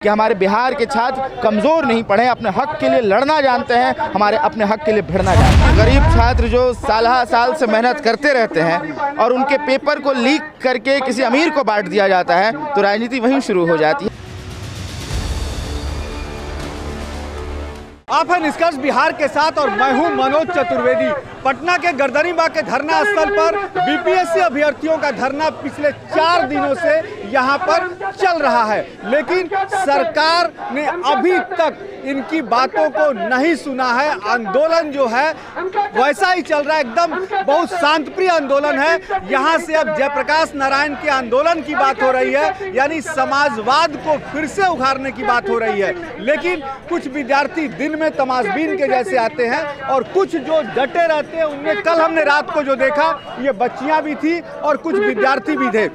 कि हमारे बिहार के छात्र कमज़ोर नहीं पढ़े, अपने हक के लिए लड़ना जानते हैं, हमारे अपने हक के लिए भिड़ना जानते हैं। गरीब छात्र जो साल से मेहनत करते रहते हैं और उनके पेपर को लीक करके किसी अमीर को बांट दिया जाता है तो राजनीति वहीं शुरू हो जाती है। आप हैं निष्कर्ष बिहार के साथ और मैं हूं मनोज चतुर्वेदी। पटना के गर्दनीबाग के धरना स्थल पर बीपीएससी अभ्यर्थियों का धरना पिछले 4 दिनों से यहां पर चल रहा है, लेकिन सरकार ने अभी तक इनकी बातों को नहीं सुना है। आंदोलन जो है वैसा ही चल रहा है, एकदम बहुत शांतिप्रिय आंदोलन है। यहां से अब जयप्रकाश नारायण के आंदोलन की बात हो रही है, यानी समाजवाद को फिर से उघाड़ने की बात हो रही है। लेकिन कुछ विद्यार्थी दिन में तमाशबीन के जैसे आते हैं और कुछ जो डटे रहते हैं उनमें कल हमने रात को जो देखा ये बच्चियां भी थी और कुछ विद्यार्थी भी थे।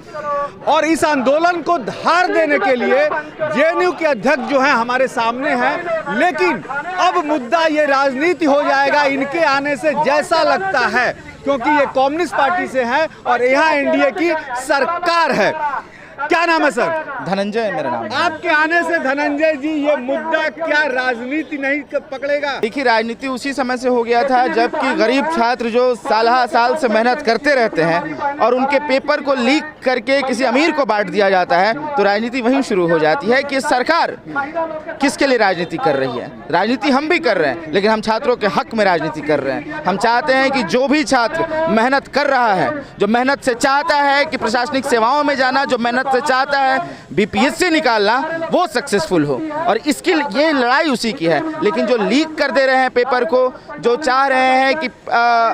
और इस आंदोलन को धार देने के लिए जेएनयू के अध्यक्ष जो हैं हमारे सामने हैं, लेकिन अब मुद्दा ये राजनीति हो जाएगा इनके आने से जैसा लगता है, क्योंकि ये कम्युनिस्ट पार्टी से है और यहाँ एनडीए की सरकार है। क्या नाम है सर? धनंजय मेरा नाम। आपके आने से धनंजय जी ये मुद्दा क्या राजनीति नहीं पकड़ेगा? देखिए, राजनीति उसी समय से हो गया था जबकि गरीब छात्र जो साल से मेहनत करते रहते हैं और उनके पेपर को लीक करके किसी अमीर को बांट दिया जाता है तो राजनीति वहीं शुरू हो जाती है कि सरकार किसके लिए राजनीति कर रही है। राजनीति हम भी कर रहे हैं, लेकिन हम छात्रों के हक में राजनीति कर रहे हैं। हम चाहते हैं कि जो भी छात्र मेहनत कर रहा है, जो मेहनत से चाहता है कि प्रशासनिक सेवाओं में जाना, जो मेहनत से चाहता है बीपीएससी निकालना, वो सक्सेसफुल हो। और इसकी ये लड़ाई उसी की है। लेकिन जो लीक कर दे रहे हैं पेपर को, जो चाह रहे हैं कि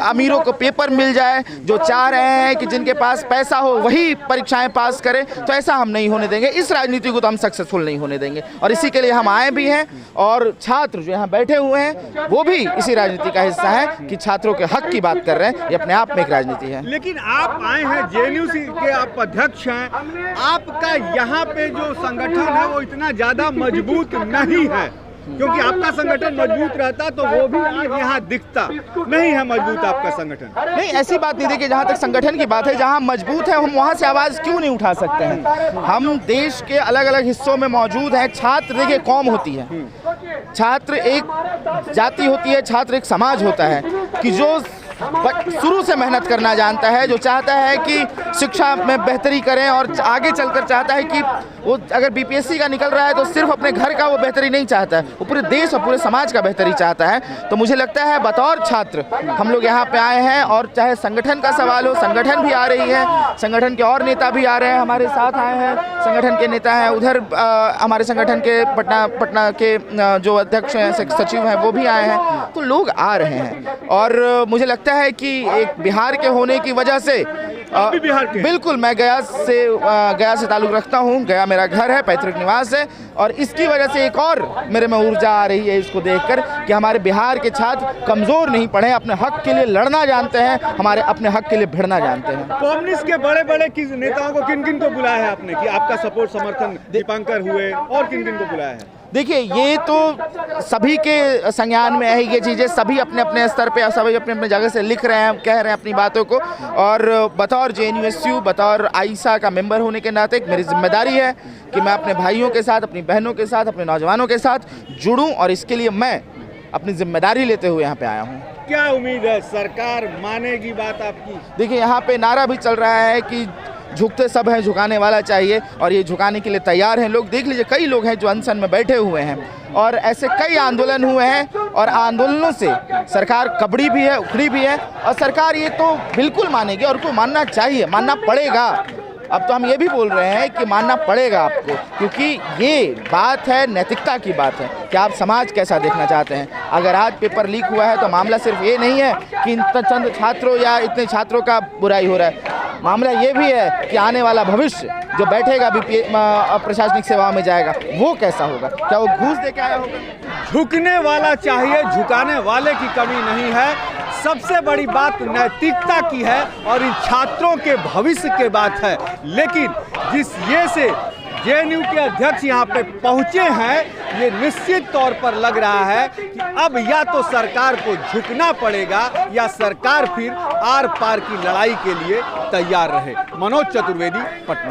अमीरों को पेपर मिल जाए, जो चाह रहे हैं कि जिनके पास पैसा हो वही परीक्षाएं पास करें, तो ऐसा हम नहीं होने देंगे। इस राजनीति को तो हम सक्सेसफुल नहीं होने देंगे और इसी के लिए हम आए भी हैं। और छात्र जो यहाँ बैठे हुए हैं वो भी इसी राजनीति का हिस्सा है कि छात्रों के हक की बात कर रहे हैं। ये अपने आप में एक राजनीति है। लेकिन आप आए हैं, जेएनयू के आप अध्यक्ष हैं, आपका यहाँ पे जो संगठन है वो इतना ज्यादा मजबूत नहीं है, क्योंकि आपका संगठन मजबूत रहता तो वो भी यहाँ दिखता नहीं है। मजबूत आपका संगठन नहीं, ऐसी बात नहीं। देखिए, जहाँ तक संगठन की बात है, जहाँ मजबूत है हम वहाँ से आवाज़ क्यों नहीं उठा सकते हैं। हम देश के अलग अलग हिस्सों में मौजूद हैं। छात्र देखिए कौम होती है, छात्र एक जाति होती है, छात्र एक समाज होता है कि जो शुरू से मेहनत करना जानता है, जो चाहता है कि शिक्षा में बेहतरी करें और आगे चलकर चाहता है कि वो अगर बीपीएससी का निकल रहा है तो सिर्फ अपने घर का वो बेहतरी नहीं चाहता है, वो पूरे देश और पूरे समाज का बेहतरी चाहता है। तो मुझे लगता है बतौर छात्र हम लोग यहाँ पे आए हैं और चाहे संगठन का सवाल हो, संगठन भी आ रही है, संगठन के और नेता भी आ रहे हैं, हमारे साथ आए हैं संगठन के नेता हैं। उधर हमारे संगठन के पटना के जो अध्यक्ष हैं, सचिव हैं, वो भी आए हैं। तो लोग आ रहे हैं और मुझे लगता है कि एक बिहार के होने की वजह से बिल्कुल मैं गया से ताल्लुक़ रखता हूँ। गया मेरा घर है, पैतृक निवास है और इसकी वजह से एक और मेरे में ऊर्जा आ रही है इसको देखकर कि हमारे बिहार के छात्र कमज़ोर नहीं पढ़े, अपने हक के लिए लड़ना जानते हैं, हमारे अपने हक के लिए भिड़ना जानते हैं। कम्युनिस्ट के बड़े नेताओं को किन किन को बुलाया है आपने कि आपका सपोर्ट समर्थन? दीपांकर हुए और किन किन को बुलाया है? देखिए, ये तो सभी के संज्ञान में है ये चीज़ें, सभी अपने अपने स्तर पे, सभी अपने अपने जगह से लिख रहे हैं, कह रहे हैं अपनी बातों को। और बतौर जेएनयू, बतौर आईसा का मेंबर होने के नाते मेरी जिम्मेदारी है कि मैं अपने भाइयों के साथ, अपनी बहनों के साथ, अपने नौजवानों के साथ जुड़ूं और इसके लिए मैं अपनी जिम्मेदारी लेते हुए यहाँ पे आया हूँ। क्या उम्मीद है सरकार मानेगी बात आपकी? देखिए, यहाँ पे नारा भी चल रहा है कि झुकते सब हैं, झुकाने वाला चाहिए, और ये झुकाने के लिए तैयार हैं लोग। देख लीजिए, कई लोग हैं जो अनशन में बैठे हुए हैं और ऐसे कई आंदोलन हुए हैं और आंदोलनों से सरकार कबड़ी भी है, उखड़ी भी है और सरकार ये तो बिल्कुल मानेगी और उसको मानना चाहिए, मानना पड़ेगा। अब तो हम ये भी बोल रहे हैं कि मानना पड़ेगा आपको, क्योंकि ये बात है, नैतिकता की बात है कि आप समाज कैसा देखना चाहते हैं। अगर आज पेपर लीक हुआ है तो मामला सिर्फ ये नहीं है कि चंद छात्रों या इतने छात्रों का बुराई हो रहा है, मामला ये भी है कि आने वाला भविष्य जो बैठेगा प्रशासनिक सेवाओं में जाएगा वो कैसा होगा, क्या वो घूस दे के आया होगा? झुकने वाला चाहिए, झुकाने वाले की कमी नहीं है। सबसे बड़ी बात नैतिकता की है और इन छात्रों के भविष्य की बात है। लेकिन जिस ये से जेएनयू के अध्यक्ष यहाँ पे पहुँचे हैं, ये निश्चित तौर पर लग रहा है कि अब या तो सरकार को झुकना पड़ेगा या सरकार फिर आर पार की लड़ाई के लिए तैयार रहे। मनोज चतुर्वेदी, पटना।